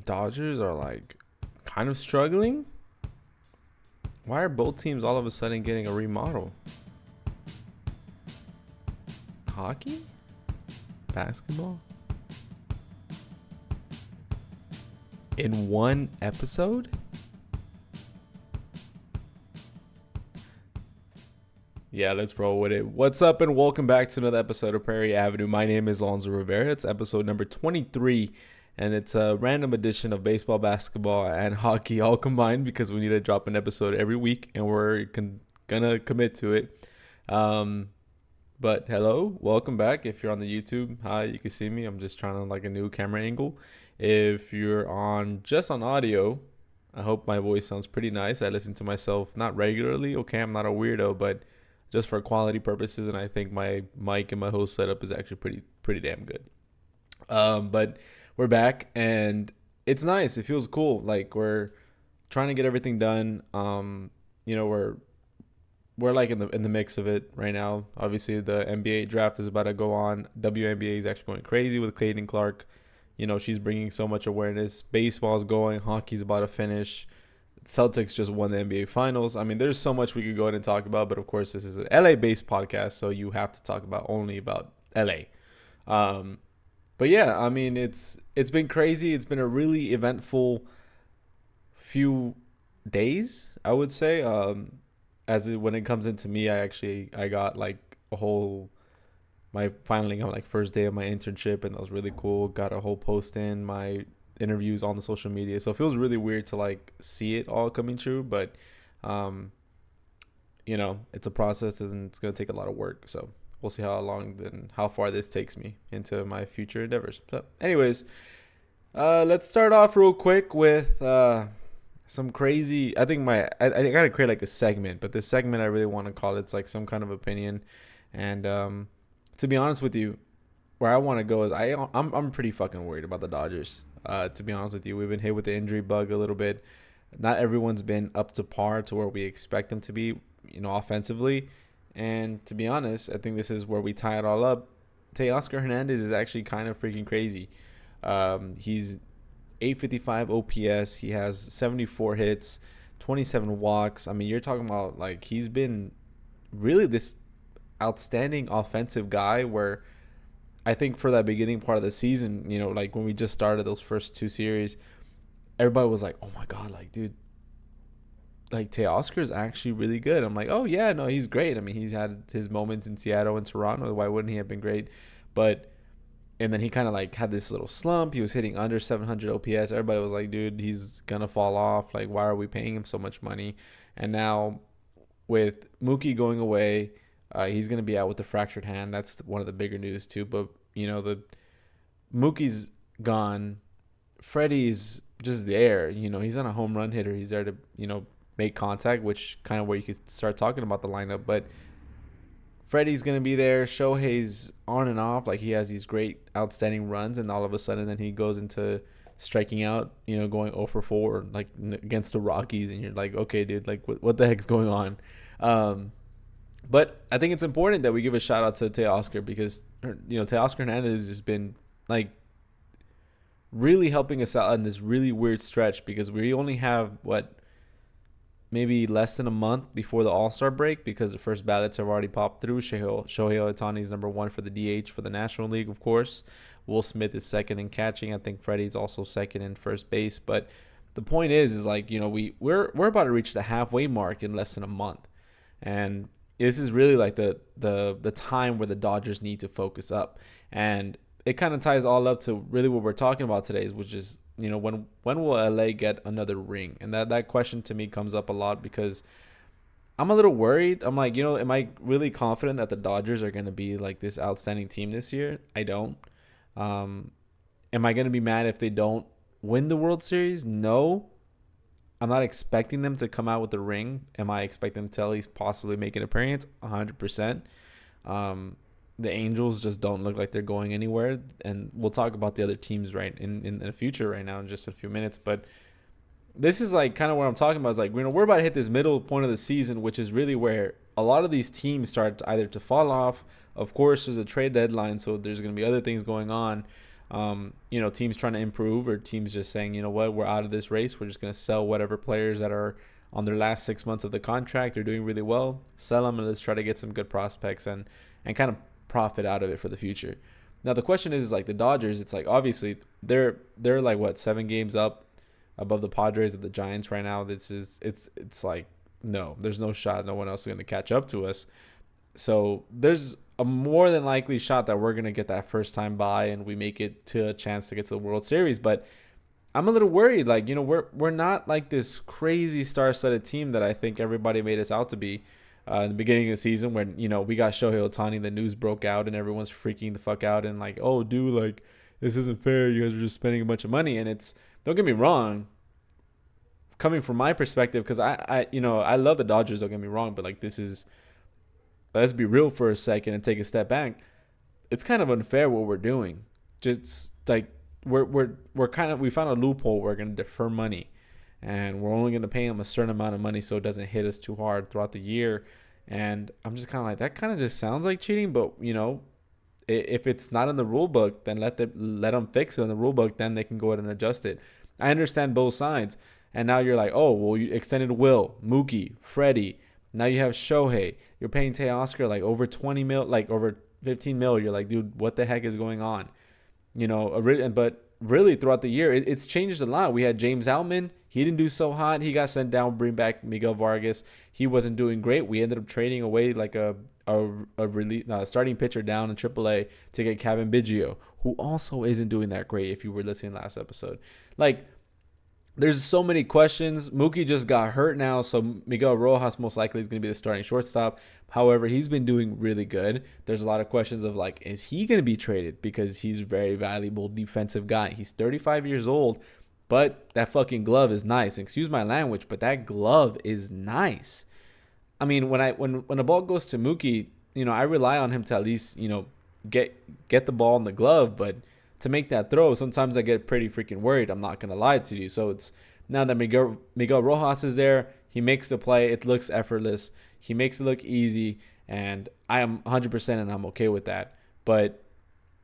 Dodgers are like kind of struggling. Why are both teams all of a sudden getting a remodel? Hockey? Basketball? In one episode? Yeah, let's roll with it. What's up, and welcome back to another episode of Prairie Avenue. My name is Alonzo Rivera. It's episode number 23, and it's a random edition of baseball, basketball, and hockey all combined because we need to drop an episode every week, and we're gonna commit to it. But hello, welcome back. If you're on the YouTube, hi, you can see me. I'm just trying to like a new camera angle. If you're on just on audio, I hope my voice sounds pretty nice. I listen to myself not regularly. Okay, I'm not a weirdo, but just for quality purposes, and I think my mic and my host setup is actually pretty damn good. But we're back, and it's nice. It feels cool. Like we're trying to get everything done. We're like in the mix of it right now. Obviously, the NBA draft is about to go on. WNBA is actually going crazy with Clayton Clark. She's bringing so much awareness. Baseball's going. Hockey's about to finish. Celtics just won the NBA Finals. I mean, there's so much we could go in and talk about, but of course, this is an LA-based podcast, so you have to talk about only about LA. But yeah, I mean, it's been crazy. It's been a really eventful few days, I would say. When it comes into me, I got like finally on like first day of my internship, and that was really cool. Got a whole post in my interviews on the social media, so it feels really weird to like see it all coming true, but it's a process and it's going to take a lot of work, so we'll see how far this takes me into my future endeavors. So anyways, let's start off real quick with some crazy. I think I gotta create like a segment, but this segment I really want to call it's like some kind of opinion. And to be honest with you, where I want to go is I'm pretty fucking worried about the Dodgers. To be honest with you, we've been hit with the injury bug a little bit. Not everyone's been up to par to where we expect them to be, offensively. And to be honest, I think this is where we tie it all up. Teoscar Hernandez is actually kind of freaking crazy. He's 855 OPS. He has 74 hits, 27 walks. I mean, you're talking about like he's been really this outstanding offensive guy where I think for that beginning part of the season, like when we just started those first two series, everybody was like, oh my God, like, dude, like Teoscar is actually really good. I'm like, oh yeah, no, he's great. I mean, he's had his moments in Seattle and Toronto. Why wouldn't he have been great? And then he kind of like had this little slump. He was hitting under 700 OPS. Everybody was like, dude, he's going to fall off. Like, why are we paying him so much money? And now with Mookie going away, he's going to be out with a fractured hand. That's one of the bigger news too. But, the Mookie's gone. Freddie's just there. He's not a home run hitter. He's there to, make contact, which kind of where you could start talking about the lineup. But Freddie's going to be there. Shohei's on and off. Like, he has these great, outstanding runs. And all of a sudden, then he goes into striking out, going 0 for 4, like, against the Rockies. And you're like, okay, dude, like, what the heck's going on? But I think it's important that we give a shout out to Teoscar because, Teoscar Hernandez has just been, like, really helping us out in this really weird stretch because we only have, maybe less than a month before the All-Star break because the first ballots have already popped through. Shohei Ohtani is number 1 for the DH for the National League, of course. Will Smith is second in catching. I think Freddie's also second in first base. But the point is like, we're about to reach the halfway mark in less than a month. And this is really like the time where the Dodgers need to focus up. And it kind of ties all up to really what we're talking about today, which is, when will LA get another ring? And that question to me comes up a lot because I'm a little worried. I'm like, am I really confident that the Dodgers are going to be like this outstanding team this year? I don't. Am I going to be mad if they don't win the World Series? No. I'm not expecting them to come out with the ring. Am I expecting them to at least possibly make an appearance? 100%. The Angels just don't look like they're going anywhere. And we'll talk about the other teams in the future right now in just a few minutes. But this is like kind of what I'm talking about. Is like, we're about to hit this middle point of the season, which is really where a lot of these teams start either to fall off. Of course, there's a trade deadline, so there's going to be other things going on. Teams trying to improve or teams just saying, you know what, we're out of this race. We're just going to sell whatever players that are on their last 6 months of the contract. They're doing really well. Sell them and let's try to get some good prospects and kind of profit out of it for the future. Now the question is like the Dodgers. It's like obviously they're like what 7 games up above the Padres or the Giants right now. It's like no, there's no shot. No one else is going to catch up to us. So there's a more than likely shot that we're going to get that first time bye and we make it to a chance to get to the World Series. But I'm a little worried. Like, we're not like this crazy star-studded team that I think everybody made us out to be in the beginning of the season when, we got Shohei Ohtani, the news broke out and everyone's freaking the fuck out and like, oh, dude, like, this isn't fair. You guys are just spending a bunch of money. And don't get me wrong, coming from my perspective, because I love the Dodgers, don't get me wrong, but like let's be real for a second and take a step back. It's kind of unfair what we're doing. Just like we found a loophole. We're going to defer money and we're only going to pay them a certain amount of money so it doesn't hit us too hard throughout the year. And I'm just kind of like, that kind of just sounds like cheating, but if it's not in the rule book, then let them fix it in the rule book. Then they can go ahead and adjust it. I understand both sides. And now you're like, oh, well, you extended Will, Mookie, Freddie. Now you have Shohei. You're paying Teoscar like over 20 mil, like over 15 mil. You're like, dude, what the heck is going on? But really throughout the year, it's changed a lot. We had James Outman. He didn't do so hot. He got sent down, bring back Miguel Vargas. He wasn't doing great. We ended up trading away like a starting pitcher down in AAA to get Kevin Biggio, who also isn't doing that great if you were listening last episode. Like, there's so many questions. Mookie just got hurt now, so Miguel Rojas most likely is going to be the starting shortstop. However, he's been doing really good. There's a lot of questions of like, is he going to be traded? Because he's a very valuable defensive guy. He's 35 years old, but that fucking glove is nice. Excuse my language, but that glove is nice. I mean, when a ball goes to Mookie, I rely on him to at least, get the ball in the glove, but to make that throw, sometimes I get pretty freaking worried. I'm not going to lie to you. So it's now that Miguel Rojas is there, he makes the play. It looks effortless. He makes it look easy, and I am 100% and I'm okay with that. But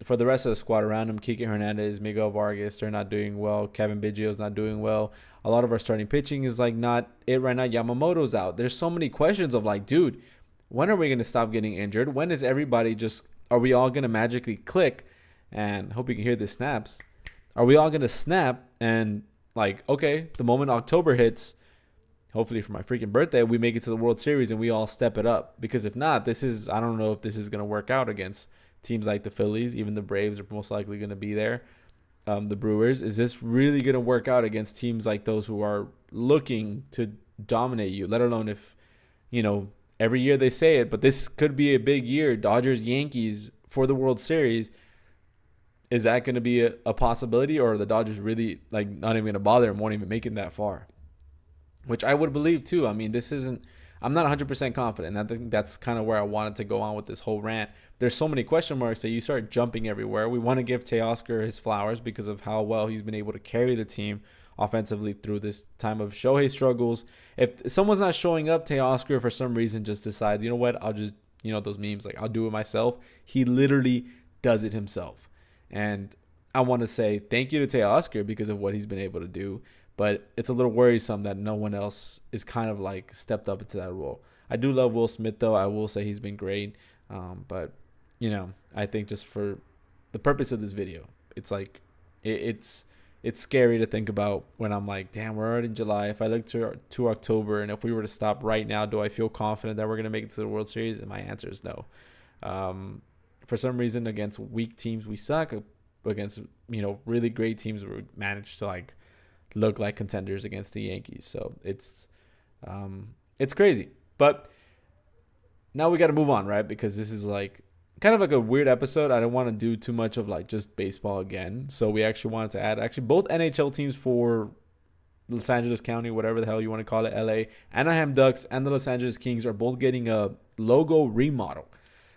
for the rest of the squad around him, Kike Hernandez, Miguel Vargas, they're not doing well. Kevin Biggio's not doing well. A lot of our starting pitching is like not it right now. Yamamoto's out. There's so many questions of like, dude, when are we going to stop getting injured? When is everybody are we all going to magically click? And hope you can hear the snaps. Are we all going to snap and like, okay, the moment October hits, hopefully for my freaking birthday, we make it to the World Series and we all step it up? Because if not, I don't know if this is going to work out against teams like the Phillies. Even the Braves are most likely going to be there. The Brewers. Is this really going to work out against teams like those who are looking to dominate you? Let alone if, every year they say it, but this could be a big year. Dodgers, Yankees for the World Series. Is that going to be a possibility, or are the Dodgers really like not even going to bother and won't even make it that far? Which I would believe too. I mean, I'm not 100% confident. I think that's kind of where I wanted to go on with this whole rant. There's so many question marks that you start jumping everywhere. We want to give Teoscar his flowers because of how well he's been able to carry the team offensively through this time of Shohei struggles. If someone's not showing up, Teoscar for some reason just decides, you know what, I'll just, those memes, like I'll do it myself. He literally does it himself. And I want to say thank you to Teoscar because of what he's been able to do. But it's a little worrisome that no one else is kind of like stepped up into that role. I do love Will Smith, though. I will say he's been great. But, I think just for the purpose of this video, it's like it's scary to think about when I'm like, damn, we're already in July. If I look to October and if we were to stop right now, do I feel confident that we're going to make it to the World Series? And my answer is no. For some reason, against weak teams, we suck. Against, really great teams, we manage to like look like contenders against the Yankees. So it's crazy. But now we got to move on, right? Because this is like kind of like a weird episode. I don't want to do too much of like just baseball again. So we actually wanted to add both NHL teams for Los Angeles County, whatever the hell you want to call it, LA, Anaheim Ducks and the Los Angeles Kings are both getting a logo remodel.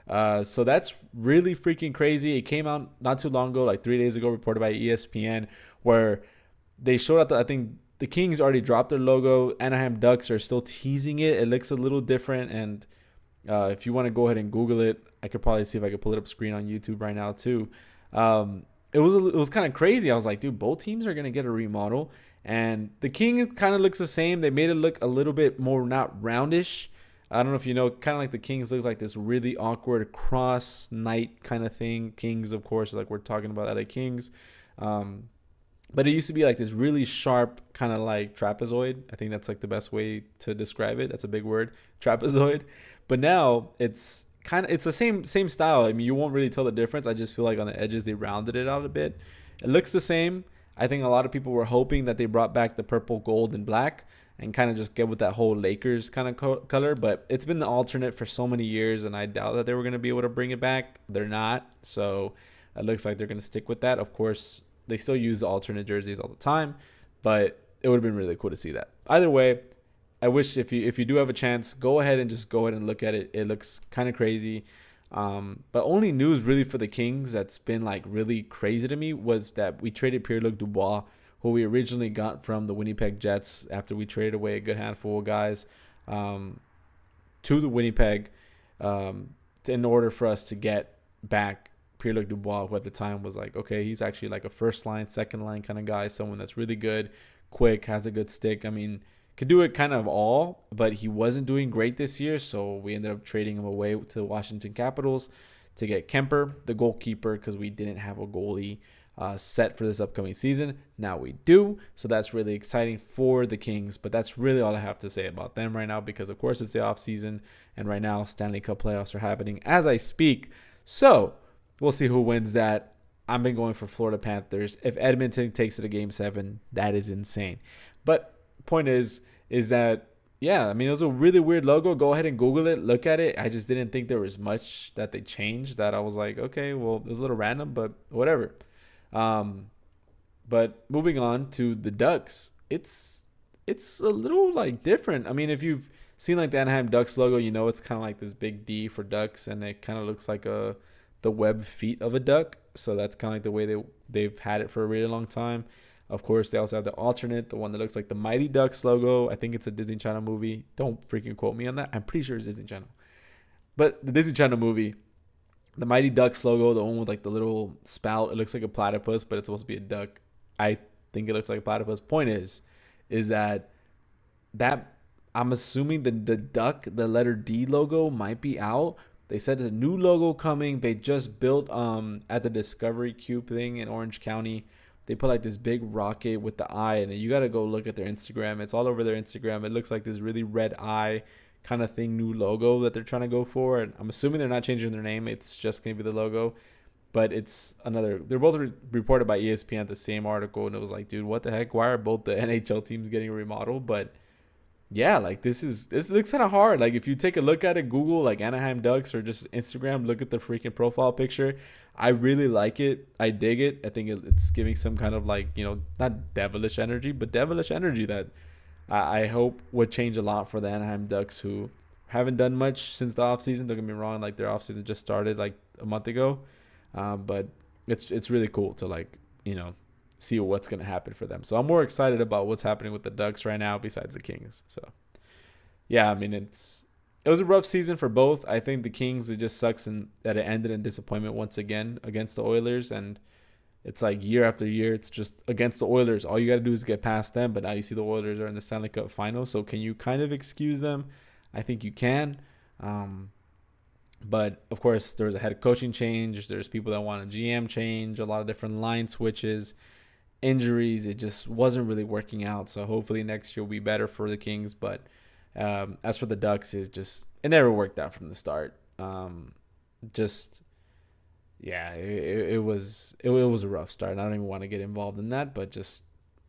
So that's really freaking crazy. It came out not too long ago, like 3 days ago, reported by ESPN, where they showed out I think the Kings already dropped their logo. Anaheim Ducks are still teasing it. It looks a little different. And if you want to go ahead and Google it, I could probably see if I could pull it up screen on YouTube right now too. it was kind of crazy. I was like, dude, both teams are gonna get a remodel, and the King kind of looks the same. They made it look a little bit more not roundish. I don't know if you know, kind of like the Kings looks like this really awkward cross knight kind of thing. Kings, of course, like we're talking about LA Kings. Um, but it used to be like this really sharp kind of like trapezoid. I think that's like the best way to describe it. That's a big word, trapezoid. But now it's the same style. I mean, you won't really tell the difference. I just feel like on the edges they rounded it out a bit. It looks the same. I think a lot of people were hoping that they brought back the purple, gold, and black and kind of just get with that whole Lakers kind of color. But it's been the alternate for so many years, and I doubt that they were going to be able to bring it back. They're not. So it looks like they're going to stick with that. Of course, they still use the alternate jerseys all the time, but it would have been really cool to see that. Either way, I wish if you do have a chance, go ahead and look at it. It looks kind of crazy. But only news really for the Kings that's been like really crazy to me was that we traded Pierre-Luc Dubois, who we originally got from the Winnipeg Jets after we traded away a good handful of guys to the Winnipeg in order for us to get back Pierre-Luc Dubois, who at the time was like, okay, he's actually like a first line, second line kind of guy, someone that's really good, quick, has a good stick. I mean, could do it kind of all, but he wasn't doing great this year, so we ended up trading him away to the Washington Capitals to get Kemper, the goalkeeper, because we didn't have a goalie set for this upcoming season. Now we do, so that's really exciting for the Kings, but that's really all I have to say about them right now because, of course, it's the off season, and right now Stanley Cup playoffs are happening as I speak, so we'll see who wins that. I've been going for Florida Panthers. If Edmonton takes it to Game 7, that is insane. But point is that, yeah, I mean, it was a really weird logo. Go ahead and Google it. Look at it. I just didn't think there was much that they changed that I was like, okay, well, it was a little random, but whatever. But moving on to the Ducks, it's a little like different. I mean, if you've seen like the Anaheim Ducks logo, you know it's kind of like this big D for ducks, and it kind of looks like the web feet of a duck. So that's kind of like the way they've had it for a really long time. Of course, they also have the alternate, the one that looks like the Mighty Ducks logo. I think it's a Disney Channel movie. Don't freaking quote me on that. I'm pretty sure it's Disney Channel. But the Disney Channel movie, the Mighty Ducks logo, the one with like the little spout, it looks like a platypus, but it's supposed to be a duck. I think it looks like a platypus. Point is that I'm assuming the duck, the letter D logo might be out. They said there's a new logo coming. They just built at the Discovery Cube thing in Orange County. They put like this big rocket with the eye, and you got to go look at their Instagram. It's all over their Instagram. It looks like this really red eye kind of thing, new logo that they're trying to go for. And I'm assuming they're not changing their name. It's just going to be the logo. But it's another, they're both reported by ESPN, the same article. And it was like, dude, what the heck? Why are both the NHL teams getting remodeled? But yeah, like this looks kind of hard. Like if you take a look at it, Google like Anaheim Ducks or just Instagram, look at the freaking profile picture. I really like it. I dig it. I think it's giving some kind of like, not devilish energy, but devilish energy that I hope would change a lot for the Anaheim Ducks, who haven't done much since the offseason. Don't get me wrong. Like their offseason just started like a month ago. But it's really cool to like, see what's going to happen for them. So I'm more excited about what's happening with the Ducks right now besides the Kings. So yeah, I mean, it was a rough season for both. I think the Kings, it just sucks that it ended in disappointment once again against the Oilers. And it's like year after year, it's just against the Oilers. All you got to do is get past them. But now you see the Oilers are in the Stanley Cup final. So can you kind of excuse them? I think you can. But, of course, there was a head coaching change. There's people that want a GM change, a lot of different line switches, injuries. It just wasn't really working out. So hopefully next year will be better for the Kings. But as for the Ducks, it never worked out from the start. It was a rough start. I don't even want to get involved in that, but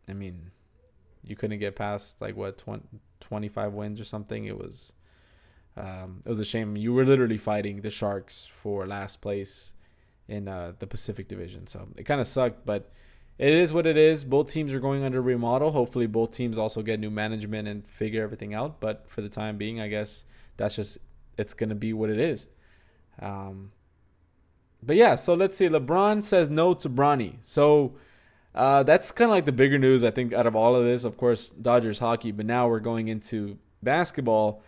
I mean, you couldn't get past 25 wins or something. It was a shame. You were literally fighting the Sharks for last place in the Pacific Division, so it kind of sucked, but it is what it is. Both teams are going under remodel. Hopefully both teams also get new management and figure everything out. But for the time being, I guess it's going to be what it is. But yeah, so let's see. LeBron says no to Bronny. So that's kind of like the bigger news, I think, out of all of this. Of course, Dodgers hockey, but now we're going into basketball.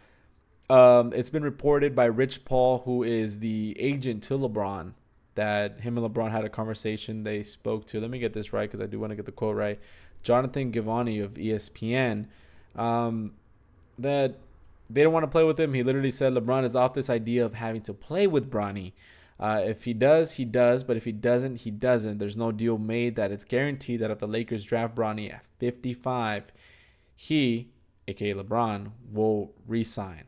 It's been reported by Rich Paul, who is the agent to LeBron, that him and LeBron had a conversation. They spoke to, let me get this right because I do want to get the quote right, Jonathan Givony of ESPN, that they don't want to play with him. He literally said LeBron is off this idea of having to play with Bronny. If he does, he does. But if he doesn't, he doesn't. There's no deal made that it's guaranteed that if the Lakers draft Bronny at 55, he, aka LeBron, will re-sign.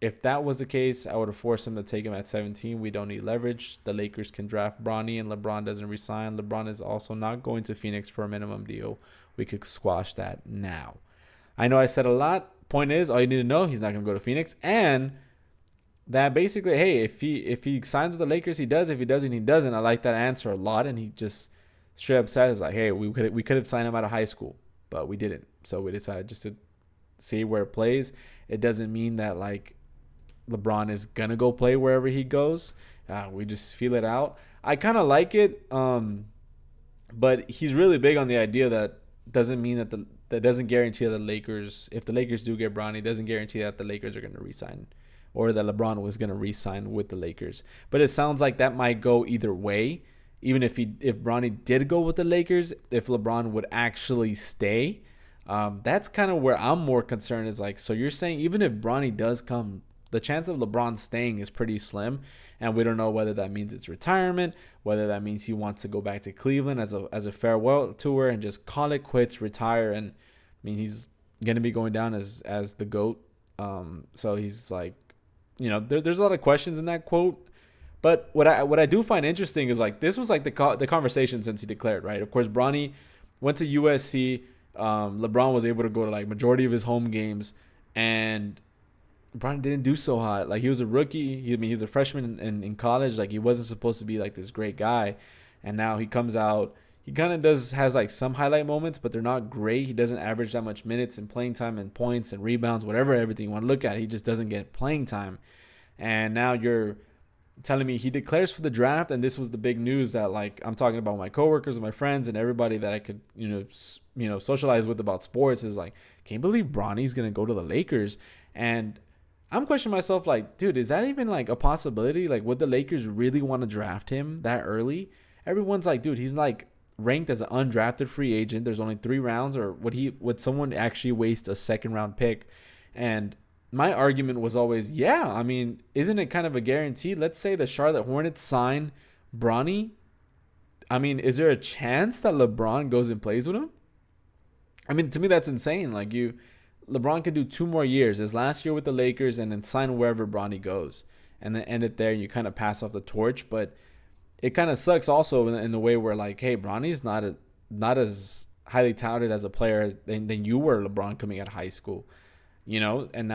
If that was the case, I would have forced him to take him at 17. We don't need leverage. The Lakers can draft Bronny and LeBron doesn't resign. LeBron is also not going to Phoenix for a minimum deal. We could squash that now. I know I said a lot. Point is, all you need to know, he's not going to go to Phoenix. And that basically, hey, if he signs with the Lakers, he does. If he doesn't, he doesn't. I like that answer a lot. And he just straight up says, like, hey, we could have signed him out of high school, but we didn't. So we decided just to see where it plays. It doesn't mean that, like, LeBron is going to go play wherever he goes. We just feel it out. I kind of like it, but he's really big on the idea that doesn't mean that doesn't guarantee that the Lakers, if the Lakers do get Bronny, doesn't guarantee that the Lakers are going to re-sign or that LeBron was going to re-sign with the Lakers. But it sounds like that might go either way. Even if Bronny did go with the Lakers, if LeBron would actually stay, that's kind of where I'm more concerned is like, so you're saying even if Bronny does come, the chance of LeBron staying is pretty slim, and we don't know whether that means it's retirement, whether that means he wants to go back to Cleveland as a farewell tour and just call it quits, retire. And I mean, he's gonna be going down as the GOAT. So he's like, there's a lot of questions in that quote. But what I do find interesting is like this was like the conversation since he declared, right? Of course, Bronny went to USC. LeBron was able to go to like majority of his home games, and Bronny didn't do so hot. Like, he was a rookie. He's a freshman in college. Like, he wasn't supposed to be like this great guy. And now he comes out. He kind of has like some highlight moments, but they're not great. He doesn't average that much minutes and playing time and points and rebounds, everything you want to look at. He just doesn't get playing time. And now you're telling me he declares for the draft, and this was the big news that, like, I'm talking about my coworkers and my friends and everybody that I could, socialize with about sports is like, can you believe Bronny's going to go to the Lakers? And I'm questioning myself, like, dude, is that even like a possibility? Like, would the Lakers really want to draft him that early? Everyone's like, dude, he's like ranked as an undrafted free agent. There's only 3 rounds, or would someone actually waste a second round pick? And my argument was always, yeah, I mean, isn't it kind of a guarantee? Let's say the Charlotte Hornets sign Bronny. I mean, is there a chance that LeBron goes and plays with him? I mean, to me, that's insane. Like, LeBron could do 2 more years, his last year with the Lakers, and then sign wherever Bronny goes, and then end it there, and you kind of pass off the torch. But it kind of sucks also in the way where, like, hey, Bronny's not as highly touted as a player than you were, LeBron, coming out of high school, and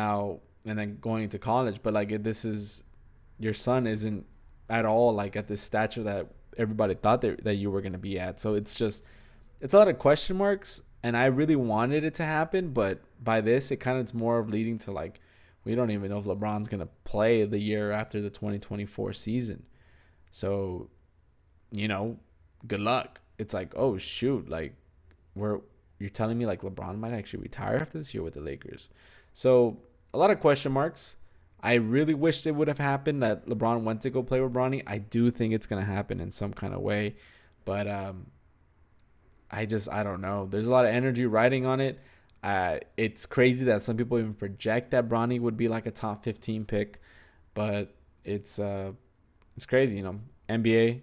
then going into college. But like, your son isn't at all like at the stature that everybody thought that you were going to be at. So it's a lot of question marks. And I really wanted it to happen, but by this, it kind of is more of leading to, like, we don't even know if LeBron's going to play the year after the 2024 season. So, good luck. It's like, oh, shoot, like, you're telling me, like, LeBron might actually retire after this year with the Lakers. So, a lot of question marks. I really wished it would have happened that LeBron went to go play with Bronny. I do think it's going to happen in some kind of way, but I don't know. There's a lot of energy riding on it. It's crazy that some people even project that Bronny would be like a top 15 pick, but it's crazy, NBA.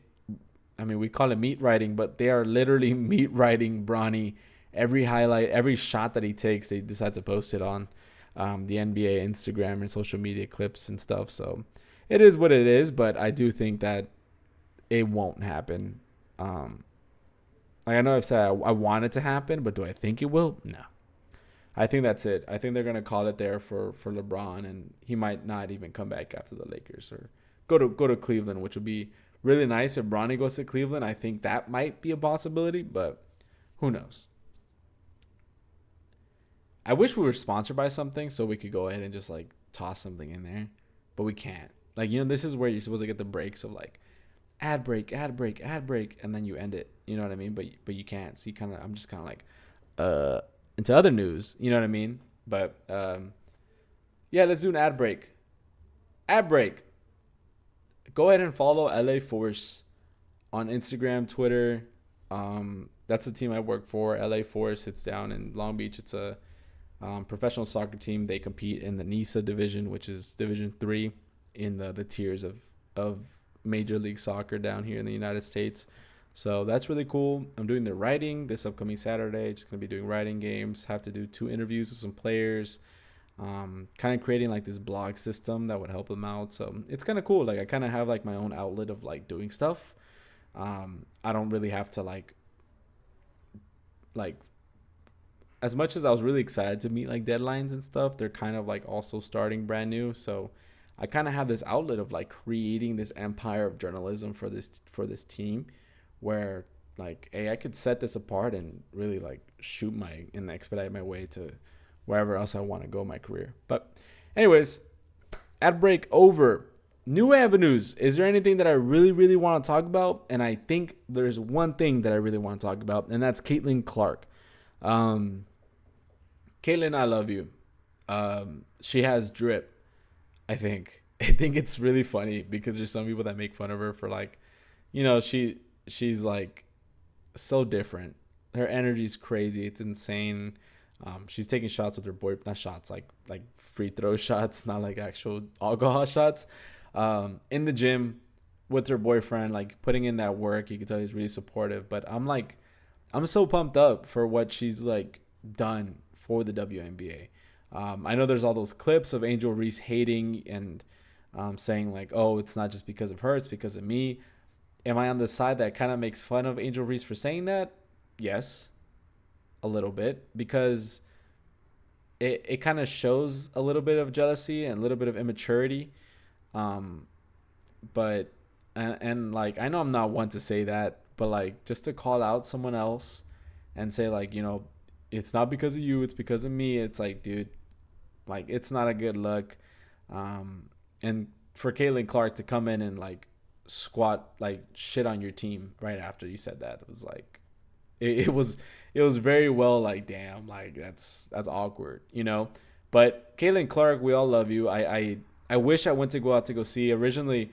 I mean, we call it meat riding, but they are literally meat riding Bronny. Every highlight, every shot that he takes, they decide to post it on the NBA Instagram and social media clips and stuff. So it is what it is, but I do think that it won't happen. Like, I know I've said I want it to happen, but do I think it will? No. I think that's it. I think they're going to call it there for LeBron, and he might not even come back after the Lakers or go to Cleveland, which would be really nice if Bronny goes to Cleveland. I think that might be a possibility, but who knows? I wish we were sponsored by something so we could go ahead and just, like, toss something in there, but we can't. Like, this is where you're supposed to get the breaks of, like, ad break, and then you end it. You know what I mean? But you can't. So I'm just kind of like, into other news. You know what I mean? But yeah, let's do an ad break. Ad break. go ahead and follow LA Force on Instagram, Twitter. That's the team I work for. LA Force. It's down in Long Beach. It's a professional soccer team. They compete in the NISA division, which is Division 3 in the tiers of Major League Soccer down here in the United States. So that's really cool. I'm doing the writing this upcoming Saturday. Just going to be doing writing games. Have to do 2 interviews with some players. Kind of creating like this blog system that would help them out. So it's kind of cool. Like I kind of have like my own outlet of like doing stuff. I don't really have to like as much as I was really excited to meet like deadlines and stuff, they're kind of like also starting brand new. So I kind of have this outlet of like creating this empire of journalism for this team where like, hey, I could set this apart and really like shoot and expedite my way to wherever else I want to go in my career. But anyways, ad break over. New avenues. Is there anything that I really, really want to talk about? And I think there's one thing that I really want to talk about, and that's Caitlin Clark. Caitlin, I love you. She has drip, I think. I think it's really funny because there's some people that make fun of her for like, she's like so different. Her energy's crazy. It's insane. She's taking shots with her boyfriend, not shots, like free throw shots, not like actual alcohol shots. In the gym with her boyfriend, like putting in that work. You can tell he's really supportive. But I'm so pumped up for what she's like done for the WNBA. I know there's all those clips of Angel Reese hating and saying like, oh, it's not just because of her, it's because of me. Am I on the side that kind of makes fun of Angel Reese for saying that? Yes, a little bit, because it kind of shows a little bit of jealousy and a little bit of immaturity. But like, I know I'm not one to say that, but like just to call out someone else and say like, it's not because of you, it's because of me. It's like, dude, like it's not a good look. And for Caitlin Clark to come in and like squat like shit on your team right after you said that, it was like, it was very well like, damn, like that's awkward, But Caitlin Clark, we all love you. I wish I went to go out to go see. Originally,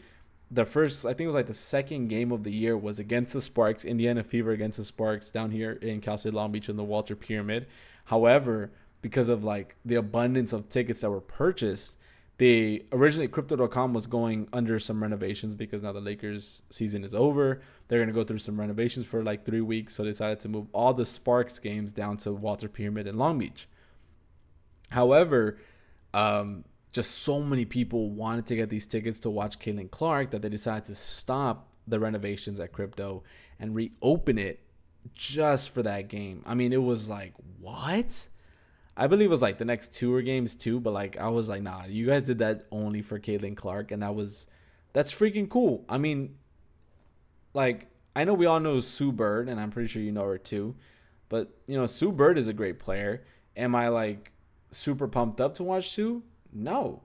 I think it was like the second game of the year was against the Sparks, Indiana Fever against the Sparks down here in Cal State Long Beach in the Walter Pyramid. However, because of like the abundance of tickets that were purchased, originally Crypto.com was going under some renovations because now the Lakers season is over. They're going to go through some renovations for like 3 weeks. So they decided to move all the Sparks games down to Walter Pyramid in Long Beach. However, just so many people wanted to get these tickets to watch Caitlin Clark that they decided to stop the renovations at Crypto and reopen it just for that game. I mean, it was like, what? I believe it was like the next tour games too, but like I was like, nah, you guys did that only for Caitlin Clark, and that's freaking cool. I mean, like I know we all know Sue Bird, and I'm pretty sure you know her too, but Sue Bird is a great player. Am I like super pumped up to watch Sue? No.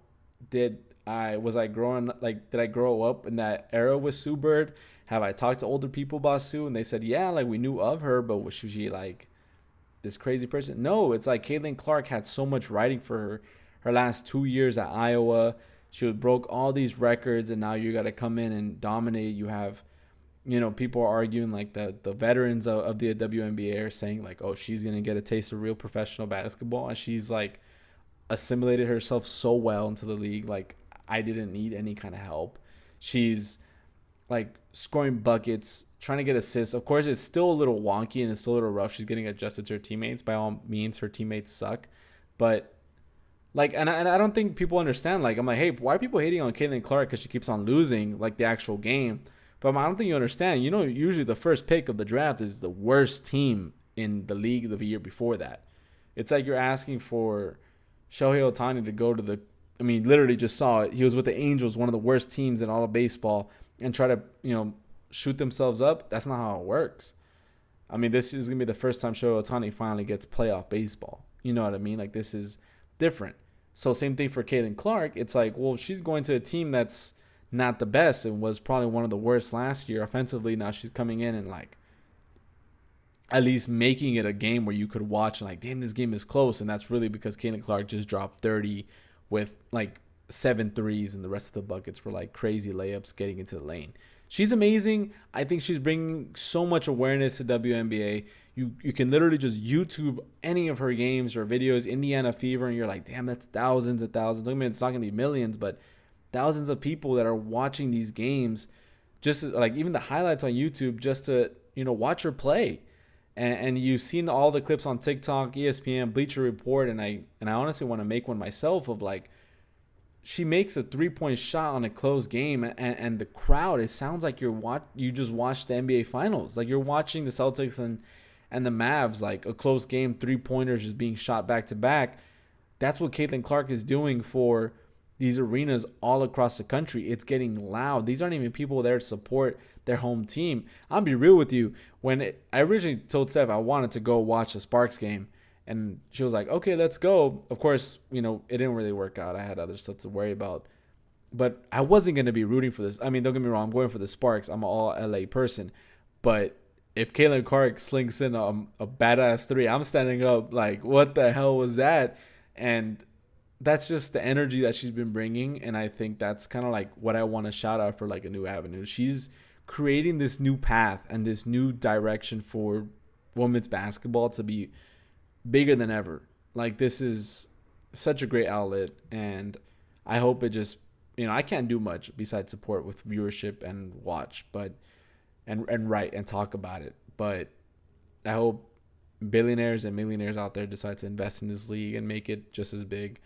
Did I grow up in that era with Sue Bird? Have I talked to older people about Sue and they said, yeah, like we knew of her, but was she like this crazy person? No, it's like Caitlin Clark had so much writing for her last 2 years at Iowa. She broke all these records, and now you got to come in and dominate. You have, people are arguing like the veterans of the WNBA are saying like, oh, she's going to get a taste of real professional basketball. And she's like assimilated herself so well into the league. Like I didn't need any kind of help. She's like scoring buckets, trying to get assists. Of course, it's still a little wonky and it's still a little rough. She's getting adjusted to her teammates. By all means, her teammates suck. But like, and I don't think people understand. Like, I'm like, hey, why are people hating on Caitlin Clark because she keeps on losing like the actual game? But I don't think you understand. Usually the first pick of the draft is the worst team in the league the year before that. It's like you're asking for Shohei Ohtani to go to literally just saw it. He was with the Angels, one of the worst teams in all of baseball, and try to, shoot themselves up. That's not how it works. I mean, this is going to be the first time Shohei Ohtani finally gets playoff baseball. You know what I mean? Like, this is different. So same thing for Caitlin Clark. It's like, well, she's going to a team that's not the best and was probably one of the worst last year offensively. Now she's coming in and like at least making it a game where you could watch and like, damn, this game is close. And that's really because Caitlin Clark just dropped 30 with like 7 threes, and the rest of the buckets were like crazy layups getting into the lane. She's amazing. I think she's bringing so much awareness to WNBA. You can literally just YouTube any of her games or videos, Indiana Fever, and you're like, damn, that's thousands and thousands. I mean, it's not going to be millions, but thousands of people that are watching these games, just like even the highlights on YouTube, just to watch her play. And you've seen all the clips on TikTok, ESPN, Bleacher Report, and I honestly want to make one myself of like, she makes a 3-point shot on a close game, and the crowd, it sounds like you just watched the NBA Finals. Like you're watching the Celtics and the Mavs, like a close game, 3-pointers just being shot back to back. That's what Caitlin Clark is doing for these arenas all across the country. It's getting loud. These aren't even people there to support their home team. I'll be real with you. I originally told Steph I wanted to go watch the Sparks game, and she was like, okay, let's go. Of course, it didn't really work out. I had other stuff to worry about. But I wasn't going to be rooting for this. I mean, don't get me wrong. I'm going for the Sparks. I'm an all LA person. But if Caitlin Clark slinks in a badass 3, I'm standing up like, what the hell was that? And that's just the energy that she's been bringing. And I think that's kind of like what I want to shout out for like a new avenue. She's creating this new path and this new direction for women's basketball to be bigger than ever. Like, this is such a great outlet, and I hope it just, I can't do much besides support with viewership and watch, but and write and talk about it. But I hope billionaires and millionaires out there decide to invest in this league and make it just as big.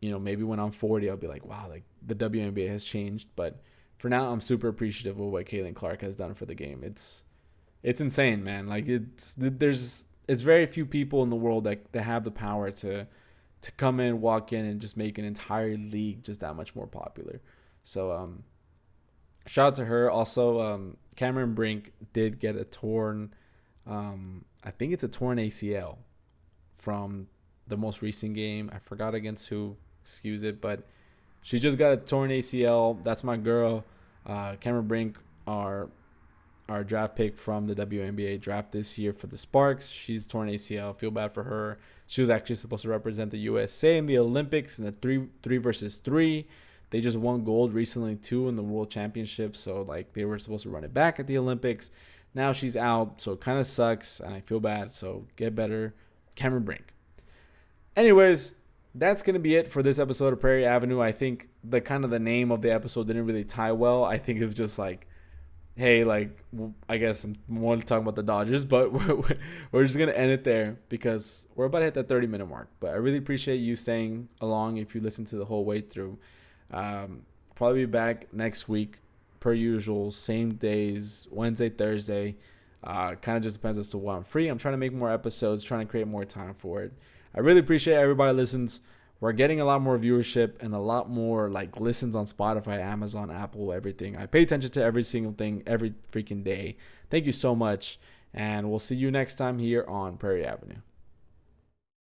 Maybe when I'm 40, I'll be like, wow, like the WNBA has changed. But for now, I'm super appreciative of what Caitlin Clark has done for the game. It's insane, man. Like it's very few people in the world that have the power to come in, walk in, and just make an entire league just that much more popular. So shout out to her. Also, Cameron Brink did get a torn, I think it's a torn ACL from the most recent game. I forgot against who, excuse it, but she just got a torn ACL. That's my girl. Cameron Brink, our draft pick from the WNBA draft this year for the Sparks. She's torn ACL. Feel bad for her. She was actually supposed to represent the USA in the Olympics in the 3 versus 3. They just won gold recently too in the World Championship, so like they were supposed to run it back at the Olympics. Now she's out, so it kind of sucks, and I feel bad. So get better, Cameron Brink. Anyways, that's going to be it for this episode of Prairie Avenue. I think the name of the episode didn't really tie well. I think it's just like, hey, like, I guess I'm more talking about the Dodgers, but we're just going to end it there because we're about to hit that 30-minute mark. But I really appreciate you staying along if you listen to the whole way through. Probably be back next week, per usual, same days, Wednesday, Thursday. Kind of just depends as to what I'm free. I'm trying to make more episodes, trying to create more time for it. I really appreciate everybody listens. We're getting a lot more viewership and a lot more like listens on Spotify, Amazon, Apple, everything. I pay attention to every single thing every freaking day. Thank you so much. And we'll see you next time here on Prairie Avenue.